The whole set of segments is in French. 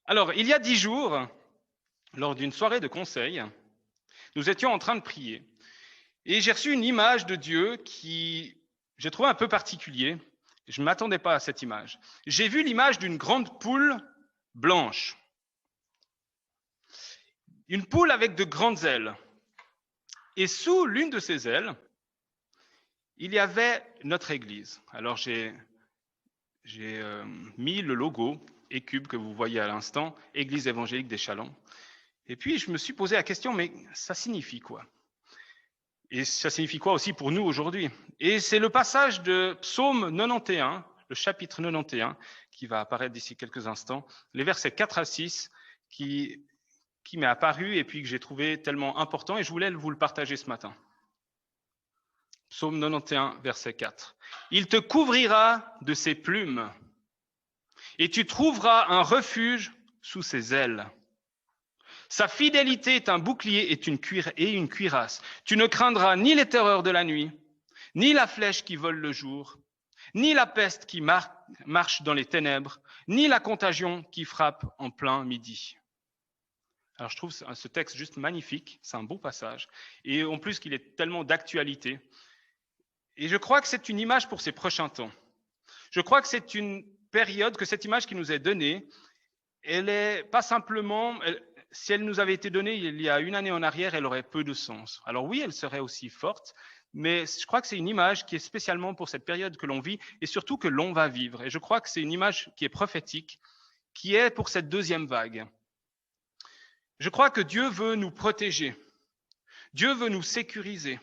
Alors, il y a 10 jours, lors d'une soirée de conseil, nous étions en train de prier. Et j'ai reçu une image de Dieu qui j'ai trouvé un peu particulier. Je ne m'attendais pas à cette image. J'ai vu l'image d'une grande poule blanche. Une poule avec de grandes ailes. Et sous l'une de ces ailes, il y avait notre Église. Alors j'ai mis le logo Écube que vous voyez à l'instant, Église évangélique des Chalons. Et puis je me suis posé la question, mais ça signifie quoi? Et ça signifie quoi aussi pour nous aujourd'hui? Et c'est le passage de Psaume 91, le chapitre 91, qui va apparaître d'ici quelques instants, les versets 4 à 6, qui m'est apparu et puis que j'ai trouvé tellement important et je voulais vous le partager ce matin. Psaume 91, verset 4. Il te couvrira de ses plumes et tu trouveras un refuge sous ses ailes. Sa fidélité est un bouclier et une cuirasse. Tu ne craindras ni les terreurs de la nuit, ni la flèche qui vole le jour, ni la peste qui marche dans les ténèbres, ni la contagion qui frappe en plein midi. Alors je trouve ce texte juste magnifique, c'est un beau passage, et en plus qu'il est tellement d'actualité. Et je crois que c'est une image pour ces prochains temps. Je crois que c'est une période, que cette image qui nous est donnée, elle est pas simplement... Si elle nous avait été donnée il y a une année en arrière, elle aurait peu de sens. Alors oui, elle serait aussi forte, mais je crois que c'est une image qui est spécialement pour cette période que l'on vit et surtout que l'on va vivre. Et je crois que c'est une image qui est prophétique, qui est pour cette deuxième vague. Je crois que Dieu veut nous protéger. Dieu veut nous sécuriser.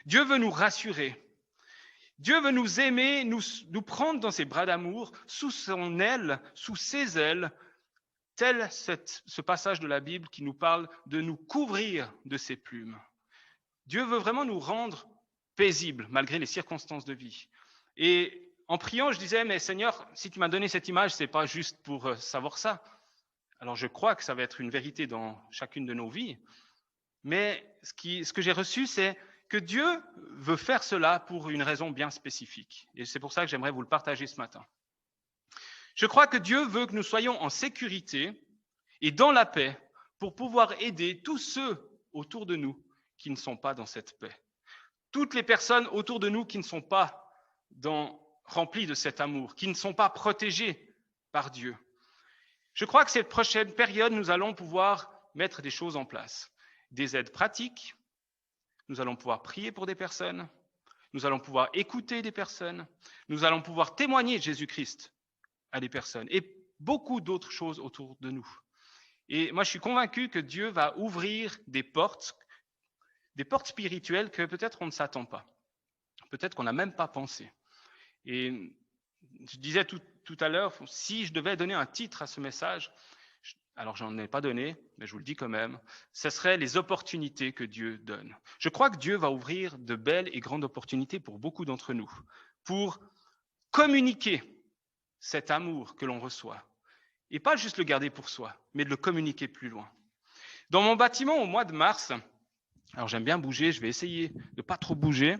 Dieu veut nous rassurer. Dieu veut nous aimer, nous prendre dans ses bras d'amour, sous son aile, sous ses ailes, tel ce passage de la Bible qui nous parle de nous couvrir de ses plumes. Dieu veut vraiment nous rendre paisibles malgré les circonstances de vie. Et en priant, je disais, mais Seigneur, si tu m'as donné cette image, c'est pas juste pour savoir ça. Alors je crois que ça va être une vérité dans chacune de nos vies. Mais ce que j'ai reçu, c'est que Dieu veut faire cela pour une raison bien spécifique. Et c'est pour ça que j'aimerais vous le partager ce matin. Je crois que Dieu veut que nous soyons en sécurité et dans la paix pour pouvoir aider tous ceux autour de nous qui ne sont pas dans cette paix. Toutes les personnes autour de nous qui ne sont pas remplies de cet amour, qui ne sont pas protégées par Dieu. Je crois que cette prochaine période, nous allons pouvoir mettre des choses en place. Des aides pratiques, nous allons pouvoir prier pour des personnes, nous allons pouvoir écouter des personnes, nous allons pouvoir témoigner de Jésus-Christ à des personnes et beaucoup d'autres choses autour de nous. Et moi, je suis convaincu que Dieu va ouvrir des portes spirituelles que peut-être on ne s'attend pas, peut-être qu'on n'a même pas pensé. Et je disais tout à l'heure, si je devais donner un titre à ce message, alors j'en ai pas donné, mais je vous le dis quand même, ce serait les opportunités que Dieu donne. Je crois que Dieu va ouvrir de belles et grandes opportunités pour beaucoup d'entre nous, pour communiquer cet amour que l'on reçoit. Et pas juste le garder pour soi, mais de le communiquer plus loin. Dans mon bâtiment au mois de mars, alors j'aime bien bouger, je vais essayer de ne pas trop bouger,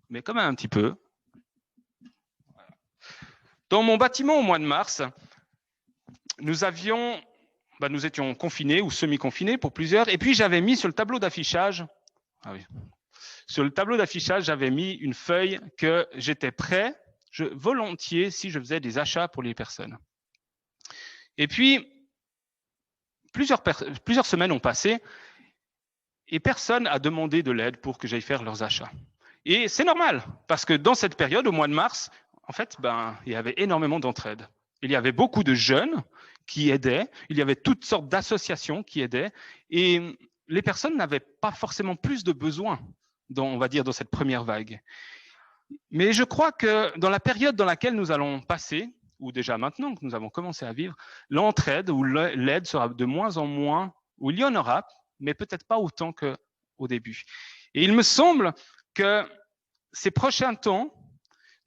mais quand même un petit peu. Dans mon bâtiment au mois de mars, nous étions confinés ou semi-confinés pour plusieurs, et puis j'avais mis sur le tableau d'affichage, j'avais mis une feuille que j'étais prêt, volontiers, si je faisais des achats pour les personnes. Et puis, plusieurs semaines ont passé et personne n'a demandé de l'aide pour que j'aille faire leurs achats. Et c'est normal, parce que dans cette période, au mois de mars, en fait, il y avait énormément d'entraide. Il y avait beaucoup de jeunes qui aidaient, il y avait toutes sortes d'associations qui aidaient, et les personnes n'avaient pas forcément plus de besoins, on va dire, dans cette première vague. Mais je crois que dans la période dans laquelle nous allons passer, ou déjà maintenant que nous avons commencé à vivre, l'entraide ou l'aide sera de moins en moins, ou il y en aura, mais peut-être pas autant qu'au début. Et il me semble que ces prochains temps,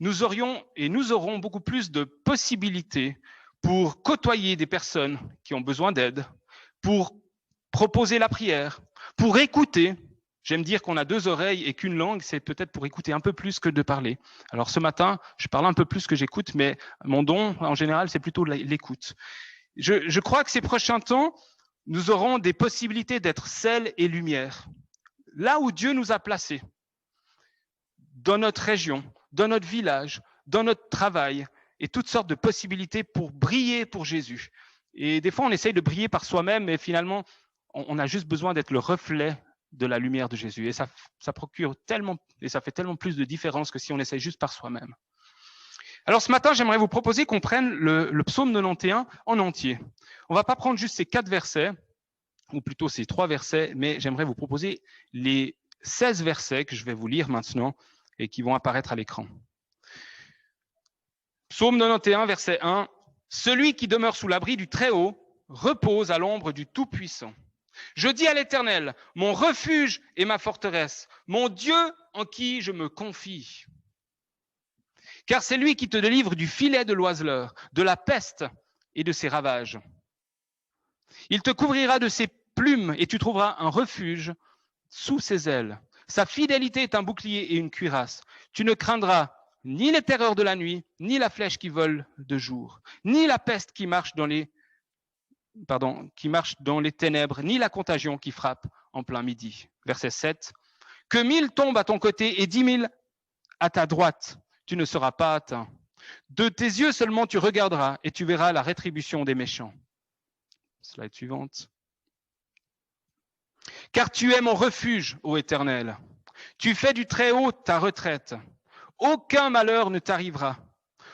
nous aurons beaucoup plus de possibilités pour côtoyer des personnes qui ont besoin d'aide, pour proposer la prière, pour écouter. J'aime dire qu'on a deux oreilles et qu'une langue, c'est peut-être pour écouter un peu plus que de parler. Alors ce matin, je parle un peu plus que j'écoute, mais mon don, en général, c'est plutôt l'écoute. Je crois que ces prochains temps, nous aurons des possibilités d'être sel et lumière. Là où Dieu nous a placés, dans notre région, dans notre village, dans notre travail, et toutes sortes de possibilités pour briller pour Jésus. Et des fois, on essaye de briller par soi-même, mais finalement, on a juste besoin d'être le reflet de la lumière de Jésus. Et ça procure tellement, et ça fait tellement plus de différence que si on essaye juste par soi-même. Alors ce matin, j'aimerais vous proposer qu'on prenne le psaume 91 en entier. On ne va pas prendre juste ces 4 versets, ou plutôt ces 3 versets, mais j'aimerais vous proposer les 16 versets que je vais vous lire maintenant et qui vont apparaître à l'écran. Psaume 91, verset 1. « Celui qui demeure sous l'abri du Très-Haut repose à l'ombre du Tout-Puissant. Je dis à l'Éternel, mon refuge et ma forteresse, mon Dieu en qui je me confie. Car c'est lui qui te délivre du filet de l'oiseleur, de la peste et de ses ravages. Il te couvrira de ses plumes et tu trouveras un refuge sous ses ailes. Sa fidélité est un bouclier et une cuirasse. Tu ne craindras ni les terreurs de la nuit, ni la flèche qui vole de jour, ni la peste qui marche dans les ténèbres, ni la contagion qui frappe en plein midi. » Verset 7. « Que 1000 tombent à ton côté et 10 000 à ta droite, tu ne seras pas atteint. De tes yeux seulement tu regarderas et tu verras la rétribution des méchants. » Slide suivante. « Car tu es mon refuge, ô Éternel. Tu fais du Très-Haut ta retraite. Aucun malheur ne t'arrivera.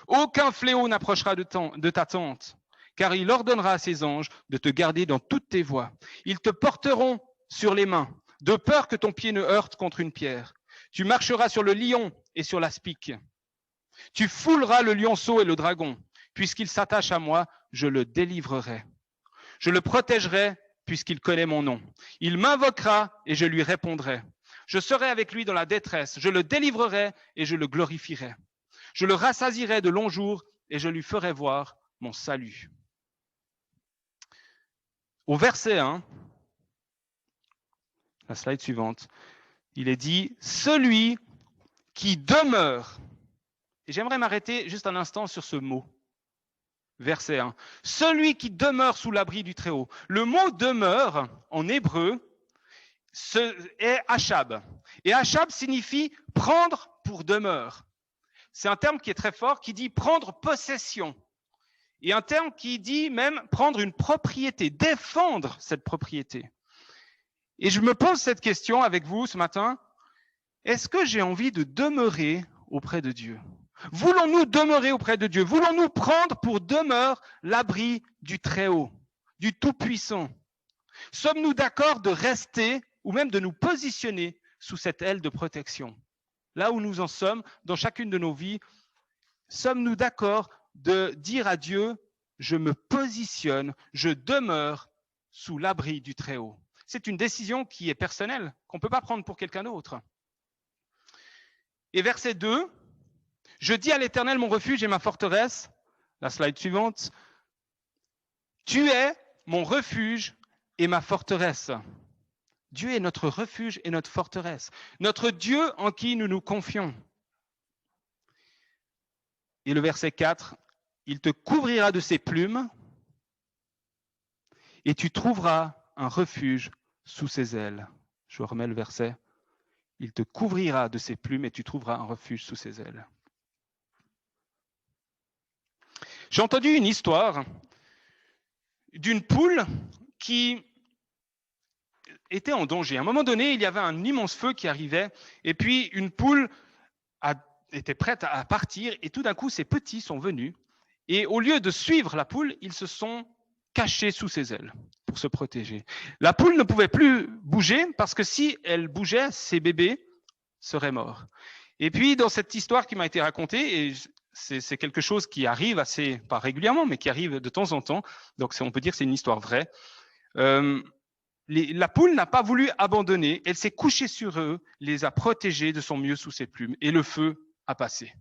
Aucun fléau n'approchera de ta tente. Car il ordonnera à ses anges de te garder dans toutes tes voies. Ils te porteront sur les mains, de peur que ton pied ne heurte contre une pierre. Tu marcheras sur le lion et sur l'aspic. Tu fouleras le lionceau et le dragon. Puisqu'il s'attache à moi, je le délivrerai. Je le protégerai puisqu'il connaît mon nom. Il m'invoquera et je lui répondrai. Je serai avec lui dans la détresse. Je le délivrerai et je le glorifierai. Je le rassasierai de longs jours et je lui ferai voir mon salut. » Au verset 1, la slide suivante, il est dit « Celui qui demeure ». Et j'aimerais m'arrêter juste un instant sur ce mot. Verset 1. « Celui qui demeure sous l'abri du Très-Haut ». Le mot « demeure » en hébreu est « achab ». Et « achab » signifie « prendre pour demeure ». C'est un terme qui est très fort, qui dit « prendre possession ». Et un terme qui dit même « prendre une propriété », défendre cette propriété. Et je me pose cette question avec vous ce matin. Est-ce que j'ai envie de demeurer auprès de Dieu ? Voulons-nous demeurer auprès de Dieu ? Voulons-nous prendre pour demeure l'abri du Très-Haut, du Tout-Puissant ? Sommes-nous d'accord de rester ou même de nous positionner sous cette aile de protection ? Là où nous en sommes, dans chacune de nos vies, sommes-nous d'accord de dire à Dieu, je me positionne, je demeure sous l'abri du Très-Haut ? C'est une décision qui est personnelle, qu'on ne peut pas prendre pour quelqu'un d'autre. Et verset 2, « Je dis à l'Éternel mon refuge et ma forteresse », la slide suivante, « Tu es mon refuge et ma forteresse. » Dieu est notre refuge et notre forteresse, notre Dieu en qui nous nous confions. Et le verset 4, « Il te couvrira de ses plumes et tu trouveras un refuge sous ses ailes. » Je remets le verset. « Il te couvrira de ses plumes et tu trouveras un refuge sous ses ailes. » J'ai entendu une histoire d'une poule qui était en danger. À un moment donné, il y avait un immense feu qui arrivait et puis une poule était prête à partir et tout d'un coup, ses petits sont venus et au lieu de suivre la poule, ils se sont cachés sous ses ailes pour se protéger. La poule ne pouvait plus bouger parce que si elle bougeait, ses bébés seraient morts. Et puis, dans cette histoire qui m'a été racontée, et c'est quelque chose qui arrive assez, pas régulièrement, mais qui arrive de temps en temps, donc on peut dire que c'est une histoire vraie, la poule n'a pas voulu abandonner, elle s'est couchée sur eux, les a protégés de son mieux sous ses plumes, et le feu a passé.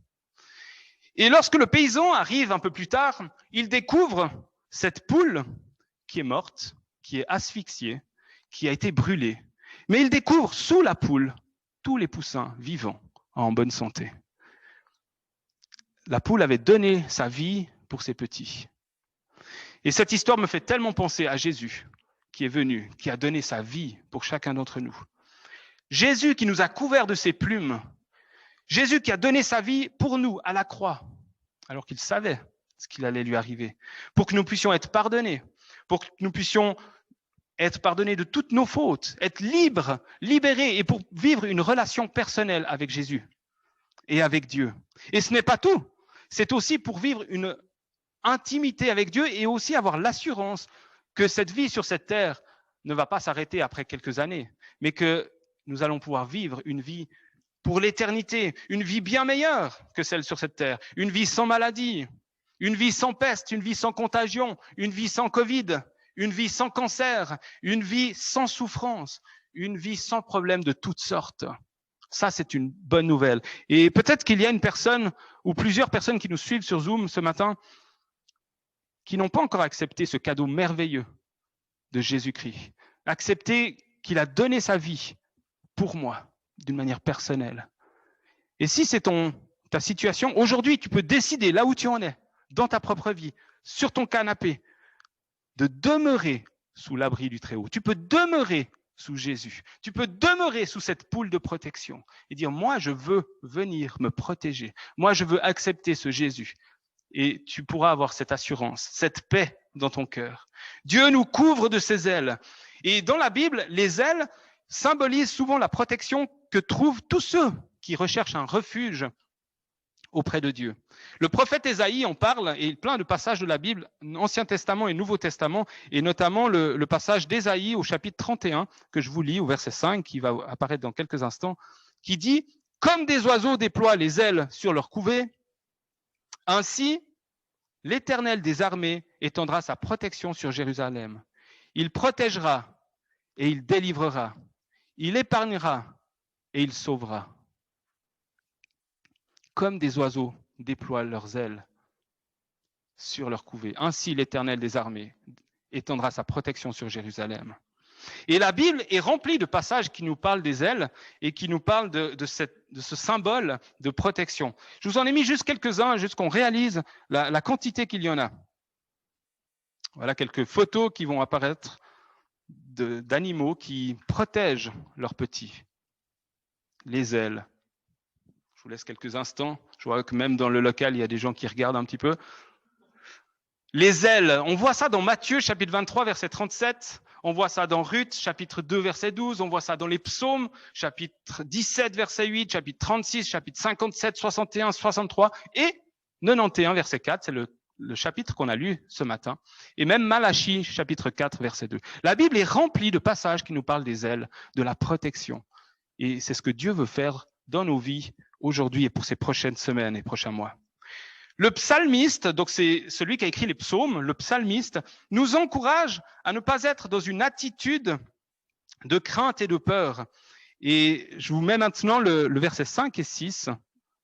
Et lorsque le paysan arrive un peu plus tard, il découvre cette poule qui est morte, qui est asphyxiée, qui a été brûlée. Mais il découvre sous la poule tous les poussins vivants, en bonne santé. La poule avait donné sa vie pour ses petits. Et cette histoire me fait tellement penser à Jésus qui est venu, qui a donné sa vie pour chacun d'entre nous. Jésus qui nous a couverts de ses plumes. Jésus qui a donné sa vie pour nous à la croix, alors qu'il savait ce qu'il allait lui arriver, pour que nous puissions être pardonnés, pour que nous puissions être pardonnés de toutes nos fautes, être libres, libérés, et pour vivre une relation personnelle avec Jésus et avec Dieu. Et ce n'est pas tout, c'est aussi pour vivre une intimité avec Dieu et aussi avoir l'assurance que cette vie sur cette terre ne va pas s'arrêter après quelques années, mais que nous allons pouvoir vivre une vie pour l'éternité, une vie bien meilleure que celle sur cette terre, une vie sans maladie, une vie sans peste, une vie sans contagion, une vie sans Covid, une vie sans cancer, une vie sans souffrance, une vie sans problème de toutes sortes. Ça, c'est une bonne nouvelle. Et peut-être qu'il y a une personne ou plusieurs personnes qui nous suivent sur Zoom ce matin qui n'ont pas encore accepté ce cadeau merveilleux de Jésus-Christ. Accepter qu'il a donné sa vie pour moi d'une manière personnelle. Et si c'est ta situation, aujourd'hui, tu peux décider là où tu en es, dans ta propre vie, sur ton canapé, de demeurer sous l'abri du Très-Haut. Tu peux demeurer sous Jésus. Tu peux demeurer sous cette poule de protection et dire, moi, je veux venir me protéger. Moi, je veux accepter ce Jésus. Et tu pourras avoir cette assurance, cette paix dans ton cœur. Dieu nous couvre de ses ailes. Et dans la Bible, les ailes symbolisent souvent la protection que trouvent tous ceux qui recherchent un refuge auprès de Dieu. Le prophète Ésaïe en parle, et plein de passages de la Bible, Ancien Testament et Nouveau Testament, et notamment le passage d'Ésaïe au chapitre 31, que je vous lis, au verset 5, qui va apparaître dans quelques instants, qui dit « Comme des oiseaux déploient les ailes sur leur couvée, ainsi l'Éternel des armées étendra sa protection sur Jérusalem. Il protégera et il délivrera. Il épargnera et il sauvera. » Comme des oiseaux déploient leurs ailes sur leur couvée. Ainsi, l'Éternel des armées étendra sa protection sur Jérusalem. Et la Bible est remplie de passages qui nous parlent des ailes et qui nous parlent de ce symbole de protection. Je vous en ai mis juste quelques-uns, juste qu'on réalise la quantité qu'il y en a. Voilà quelques photos qui vont apparaître d'animaux qui protègent leurs petits. Les ailes. Je vous laisse quelques instants. Je vois que même dans le local, il y a des gens qui regardent un petit peu. Les ailes, on voit ça dans Matthieu, chapitre 23, verset 37. On voit ça dans Ruth, chapitre 2, verset 12. On voit ça dans les psaumes, chapitre 17, verset 8, chapitre 36, chapitre 57, 61, 63 et 91, verset 4. C'est le chapitre qu'on a lu ce matin. Et même Malachie, chapitre 4, verset 2. La Bible est remplie de passages qui nous parlent des ailes, de la protection. Et c'est ce que Dieu veut faire dans nos vies aujourd'hui et pour ces prochaines semaines et prochains mois. Le psalmiste, donc c'est celui qui a écrit les psaumes, le psalmiste, nous encourage à ne pas être dans une attitude de crainte et de peur. Et je vous mets maintenant le verset 5 et 6.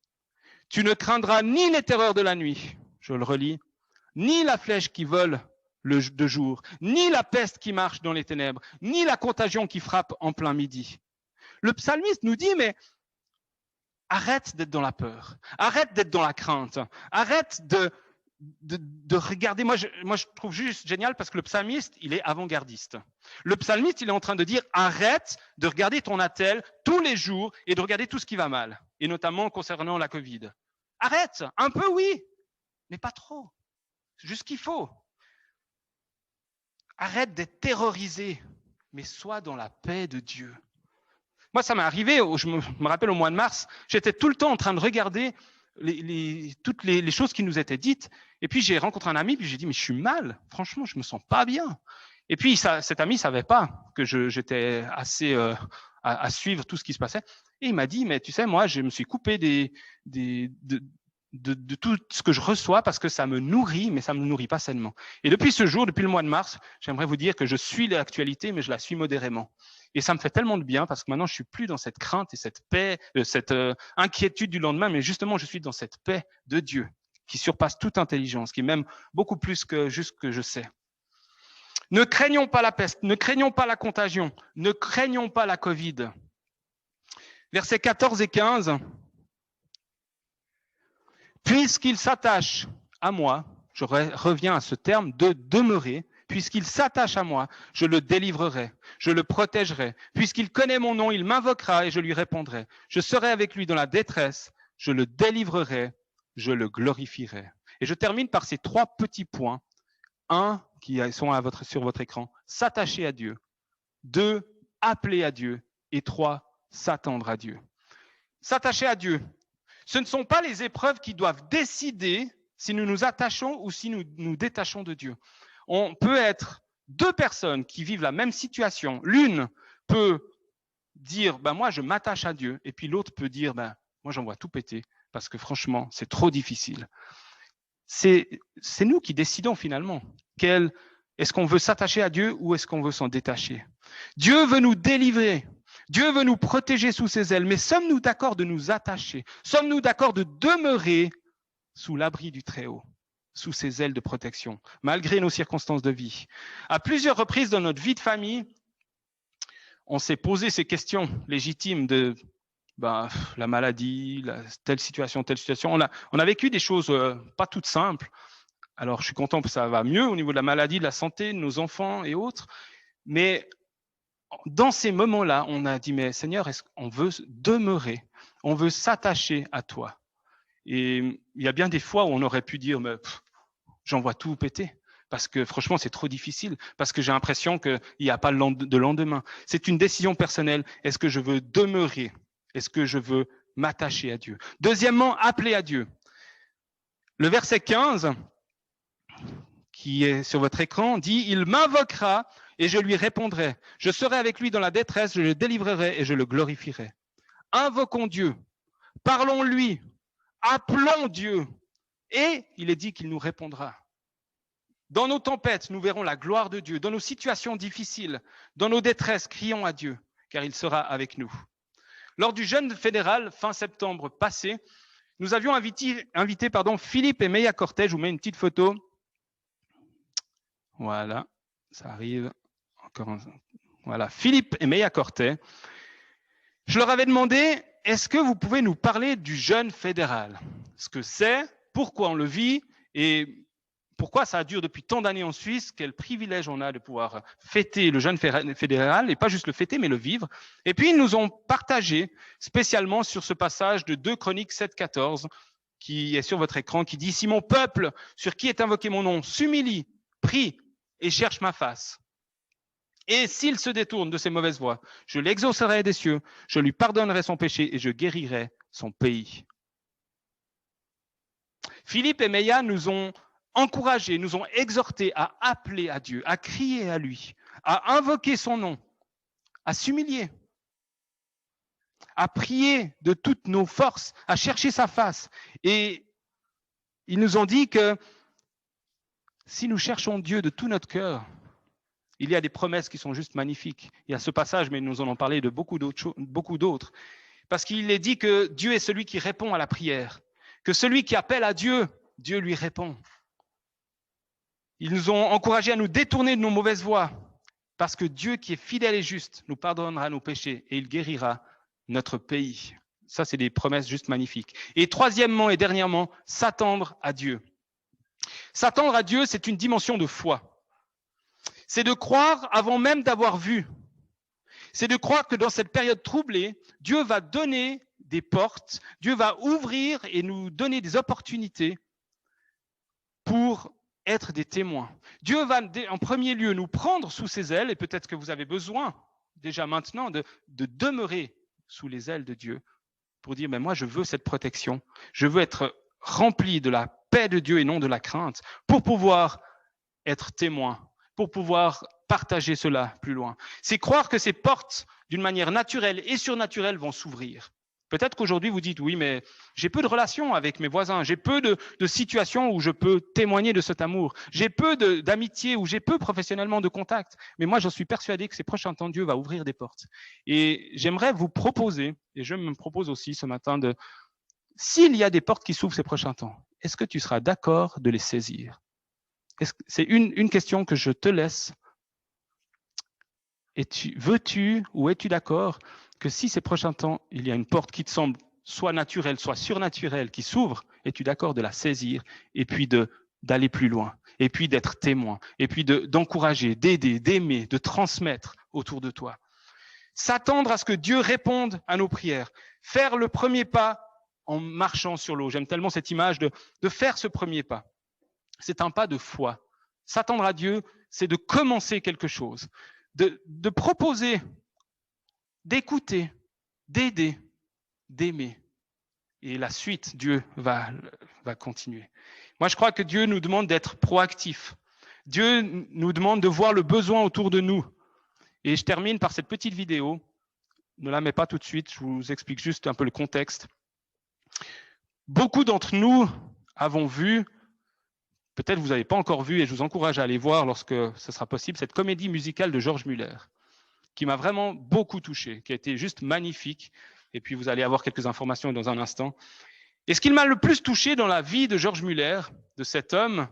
« Tu ne craindras ni les terreurs de la nuit », je le relis, « ni la flèche qui vole de jour, ni la peste qui marche dans les ténèbres, ni la contagion qui frappe en plein midi. » Le psalmiste nous dit, mais arrête d'être dans la peur, arrête d'être dans la crainte, arrête de regarder. Moi, je trouve juste génial parce que le psalmiste, il est avant-gardiste. Le psalmiste, il est en train de dire, arrête de regarder ton attel tous les jours et de regarder tout ce qui va mal, et notamment concernant la Covid. Arrête, un peu oui, mais pas trop. C'est juste ce qu'il faut. Arrête d'être terrorisé, mais sois dans la paix de Dieu. Moi, ça m'est arrivé, je me rappelle au mois de mars, j'étais tout le temps en train de regarder toutes les choses qui nous étaient dites. Et puis, j'ai rencontré un ami, puis j'ai dit, mais je suis mal, franchement, je me sens pas bien. Et puis, cet ami savait pas que j'étais assez à suivre tout ce qui se passait. Et il m'a dit, mais tu sais, moi, je me suis coupé de tout ce que je reçois parce que ça me nourrit, mais ça me nourrit pas sainement. Et depuis ce jour, depuis le mois de mars, j'aimerais vous dire que je suis l'actualité, mais je la suis modérément. Et ça me fait tellement de bien parce que maintenant, je suis plus dans cette crainte et cette paix, cette inquiétude du lendemain, mais justement, je suis dans cette paix de Dieu qui surpasse toute intelligence, qui est même beaucoup plus que juste ce que je sais. Ne craignons pas la peste, ne craignons pas la contagion, ne craignons pas la Covid. Versets 14 et 15. Puisqu'il s'attache à moi, je reviens à ce terme de demeurer. Puisqu'il s'attache à moi, je le délivrerai, je le protégerai. Puisqu'il connaît mon nom, il m'invoquera et je lui répondrai. Je serai avec lui dans la détresse, je le délivrerai, je le glorifierai. Et je termine par ces 3 petits points. 1, qui sont sur votre écran, s'attacher à Dieu. 2, appeler à Dieu. Et 3, s'attendre à Dieu. S'attacher à Dieu. Ce ne sont pas les épreuves qui doivent décider si nous nous attachons ou si nous nous détachons de Dieu. On peut être 2 personnes qui vivent la même situation. L'une peut dire, moi, je m'attache à Dieu. Et puis l'autre peut dire, moi, j'en vois tout péter parce que franchement, c'est trop difficile. C'est nous qui décidons finalement. Est-ce qu'on veut s'attacher à Dieu ou est-ce qu'on veut s'en détacher? Dieu veut nous délivrer. Dieu veut nous protéger sous ses ailes. Mais sommes-nous d'accord de nous attacher? Sommes-nous d'accord de demeurer sous l'abri du Très-Haut, sous ses ailes de protection, malgré nos circonstances de vie? À plusieurs reprises dans notre vie de famille, on s'est posé ces questions légitimes de la maladie, telle situation. On a vécu des choses pas toutes simples. Alors, je suis content que ça va mieux au niveau de la maladie, de la santé, de nos enfants et autres. Mais dans ces moments-là, on a dit, mais Seigneur, on veut demeurer, on veut s'attacher à toi. Et il y a bien des fois où on aurait pu dire, mais j'en vois tout péter. Parce que franchement, c'est trop difficile. Parce que j'ai l'impression qu'il n'y a pas de lendemain. C'est une décision personnelle. Est-ce que je veux demeurer? Est-ce que je veux m'attacher à Dieu? Deuxièmement, appeler à Dieu. Le verset 15, qui est sur votre écran, dit « Il m'invoquera et je lui répondrai. Je serai avec lui dans la détresse, je le délivrerai et je le glorifierai. » Invoquons Dieu, parlons-lui, appelons Dieu et il est dit qu'il nous répondra. Dans nos tempêtes, nous verrons la gloire de Dieu. Dans nos situations difficiles, dans nos détresses, crions à Dieu, car il sera avec nous. Lors du jeûne fédéral, fin septembre passé, nous avions invité Philippe et Meia Cortet. Je vous mets une petite photo. Voilà, ça arrive. Voilà, Philippe et Meia Cortet. Je leur avais demandé, est-ce que vous pouvez nous parler du jeûne fédéral? Ce que c'est, pourquoi on le vit et pourquoi ça dure depuis tant d'années en Suisse, quel privilège on a de pouvoir fêter le jeûne fédéral, et pas juste le fêter, mais le vivre. Et puis, ils nous ont partagé spécialement sur ce passage de 2 Chroniques 7,14, qui est sur votre écran, qui dit « Si mon peuple, sur qui est invoqué mon nom, s'humilie, prie et cherche ma face, et s'il se détourne de ses mauvaises voies, je l'exaucerai des cieux, je lui pardonnerai son péché et je guérirai son pays. » Philippe et Meia nous ont encouragés, nous ont exhortés à appeler à Dieu, à crier à lui, à invoquer son nom, à s'humilier, à prier de toutes nos forces, à chercher sa face. Et ils nous ont dit que si nous cherchons Dieu de tout notre cœur, il y a des promesses qui sont juste magnifiques. Il y a ce passage, mais nous en avons parlé de beaucoup d'autres. Parce qu'il est dit que Dieu est celui qui répond à la prière, que celui qui appelle à Dieu, Dieu lui répond. Ils nous ont encouragés à nous détourner de nos mauvaises voies, parce que Dieu qui est fidèle et juste nous pardonnera nos péchés et il guérira notre pays. Ça, c'est des promesses juste magnifiques. Et troisièmement et dernièrement, s'attendre à Dieu. S'attendre à Dieu, c'est une dimension de foi. C'est de croire avant même d'avoir vu. C'est de croire que dans cette période troublée, Dieu va donner des portes, Dieu va ouvrir et nous donner des opportunités pour être des témoins. Dieu va en premier lieu nous prendre sous ses ailes, et peut-être que vous avez besoin déjà maintenant de demeurer sous les ailes de Dieu pour dire, mais moi je veux cette protection, je veux être rempli de la paix de Dieu et non de la crainte, pour pouvoir être témoin, pour pouvoir partager cela plus loin. C'est croire que ces portes, d'une manière naturelle et surnaturelle, vont s'ouvrir. Peut-être qu'aujourd'hui, vous dites, oui, mais j'ai peu de relations avec mes voisins, j'ai peu de situations où je peux témoigner de cet amour, j'ai peu d'amitié ou j'ai peu professionnellement de contacts. Mais moi, je suis persuadé que ces prochains temps, Dieu va ouvrir des portes. Et j'aimerais vous proposer, et je me propose aussi ce matin, s'il y a des portes qui s'ouvrent ces prochains temps, est-ce que tu seras d'accord de les saisir? C'est une question que je te laisse. Veux-tu ou es-tu d'accord que si ces prochains temps, il y a une porte qui te semble soit naturelle, soit surnaturelle, qui s'ouvre, es-tu d'accord de la saisir et puis de d'aller plus loin, et puis d'être témoin, et puis d'encourager, d'aider, d'aimer, de transmettre autour de toi. S'attendre à ce que Dieu réponde à nos prières. Faire le premier pas en marchant sur l'eau. J'aime tellement cette image de faire ce premier pas. C'est un pas de foi. S'attendre à Dieu, c'est de commencer quelque chose, de proposer, d'écouter, d'aider, d'aimer. Et la suite, Dieu va continuer. Moi, je crois que Dieu nous demande d'être proactifs. Dieu nous demande de voir le besoin autour de nous. Et je termine par cette petite vidéo. Ne la mets pas tout de suite, je vous explique juste un peu le contexte. Beaucoup d'entre nous avons vu, peut-être vous n'avez pas encore vu, et je vous encourage à aller voir lorsque ce sera possible, cette comédie musicale de George Muller, qui m'a vraiment beaucoup touché, qui a été juste magnifique. Et puis vous allez avoir quelques informations dans un instant. Et ce qui m'a le plus touché dans la vie de George Muller, de cet homme,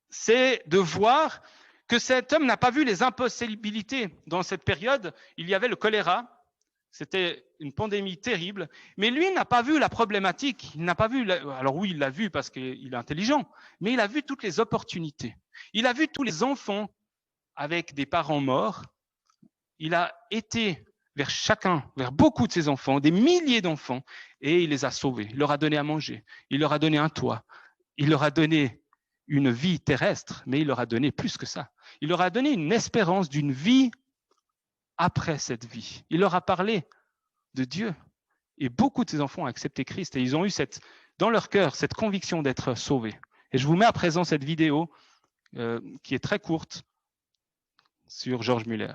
c'est de voir que cet homme n'a pas vu les impossibilités. Dans cette période, il y avait le choléra, c'était une pandémie terrible, mais lui n'a pas vu la problématique, il n'a pas vu, alors oui, il l'a vu parce qu'il est intelligent, mais il a vu toutes les opportunités. Il a vu tous les enfants avec des parents morts, il a été vers beaucoup de ses enfants, des milliers d'enfants, et il les a sauvés, il leur a donné à manger, il leur a donné un toit, il leur a donné une vie terrestre, mais il leur a donné plus que ça. Il leur a donné une espérance d'une vie après cette vie. Il leur a parlé de Dieu. Et beaucoup de ces enfants ont accepté Christ et ils ont eu dans leur cœur cette conviction d'être sauvés. Et je vous mets à présent cette vidéo qui est très courte sur George Muller.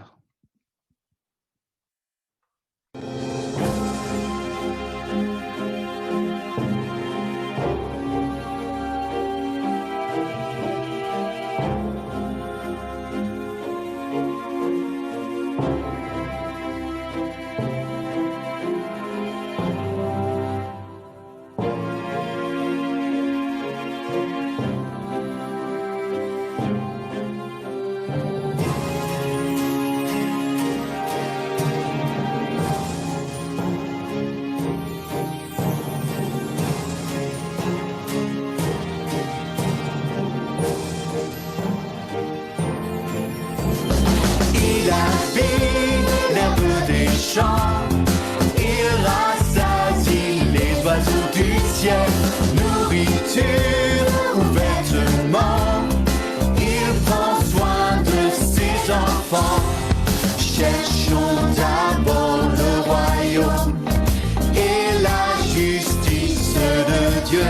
Il rassasie les oiseaux du ciel, nourriture ou vêtements. Il prend soin de ses enfants. Cherchons d'abord le royaume et la justice de Dieu.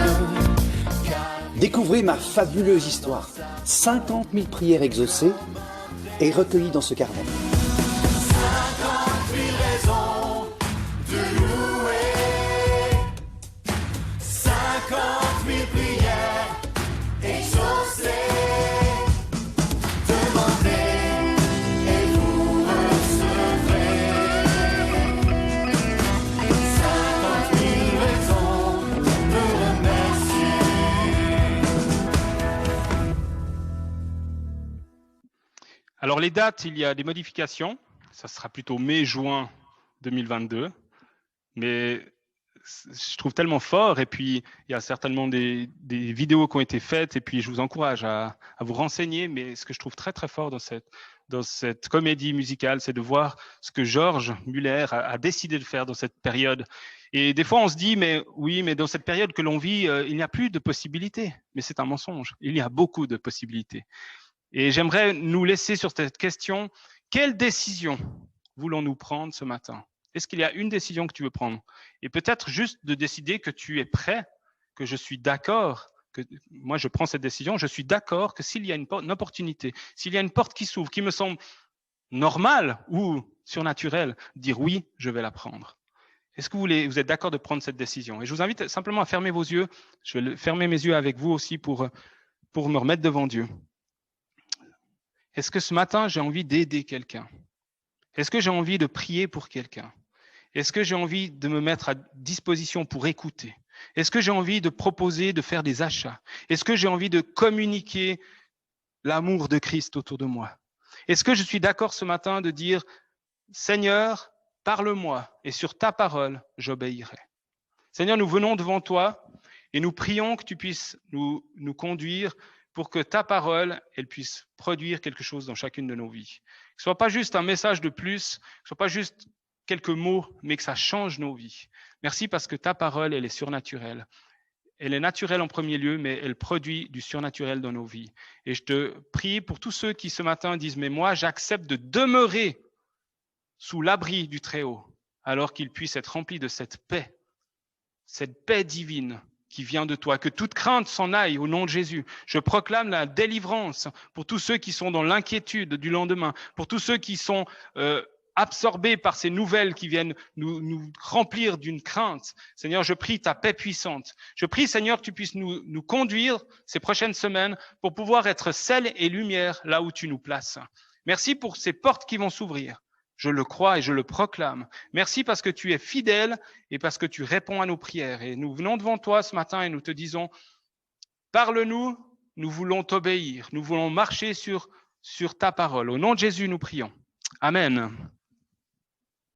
Découvrez ma fabuleuse histoire. 50 000 prières exaucées et recueillies dans ce carnet. Alors les dates, il y a des modifications. Ça sera plutôt mai-juin 2022. Mais je trouve tellement fort. Et puis, il y a certainement des vidéos qui ont été faites. Et puis, je vous encourage à vous renseigner. Mais ce que je trouve très, très fort dans cette comédie musicale, c'est de voir ce que George Muller a décidé de faire dans cette période. Et des fois, on se dit, mais oui, mais dans cette période que l'on vit, il n'y a plus de possibilités. Mais c'est un mensonge. Il y a beaucoup de possibilités. Et j'aimerais nous laisser sur cette question, quelle décision voulons-nous prendre ce matin? Est-ce qu'il y a une décision que tu veux prendre? Et peut-être juste de décider que tu es prêt, que je suis d'accord, que moi je prends cette décision, je suis d'accord que s'il y a une opportunité, s'il y a une porte qui s'ouvre, qui me semble normale ou surnaturelle, dire oui, je vais la prendre. Est-ce que vous êtes d'accord de prendre cette décision? Et je vous invite simplement à fermer vos yeux. Je vais fermer mes yeux avec vous aussi pour me remettre devant Dieu. Est-ce que ce matin, j'ai envie d'aider quelqu'un? Est-ce que j'ai envie de prier pour quelqu'un? Est-ce que j'ai envie de me mettre à disposition pour écouter? Est-ce que j'ai envie de proposer de faire des achats? Est-ce que j'ai envie de communiquer l'amour de Christ autour de moi? Est-ce que je suis d'accord ce matin de dire « Seigneur, parle-moi et sur ta parole, j'obéirai ». Seigneur, nous venons devant toi Et nous prions que tu puisses nous conduire pour que ta parole, elle puisse produire quelque chose dans chacune de nos vies. Que ce soit pas juste un message de plus, que ce soit pas juste quelques mots, mais que ça change nos vies. Merci parce que ta parole, elle est surnaturelle. Elle est naturelle en premier lieu, mais elle produit du surnaturel dans nos vies. Et je te prie pour tous ceux qui ce matin disent, mais moi, j'accepte de demeurer sous l'abri du Très-Haut, alors qu'ils puissent être remplis de cette paix divine qui vient de toi, que toute crainte s'en aille au nom de Jésus. Je proclame la délivrance pour tous ceux qui sont dans l'inquiétude du lendemain, pour tous ceux qui sont absorbés par ces nouvelles qui viennent nous remplir d'une crainte. Seigneur, je prie ta paix puissante. Je prie, Seigneur, que tu puisses nous conduire ces prochaines semaines pour pouvoir être sel et lumière là où tu nous places. Merci pour ces portes qui vont s'ouvrir. Je le crois et je le proclame. Merci parce que tu es fidèle et parce que tu réponds à nos prières. Et nous venons devant toi ce matin et nous te disons, parle-nous, nous voulons t'obéir, nous voulons marcher sur ta parole. Au nom de Jésus, nous prions. Amen.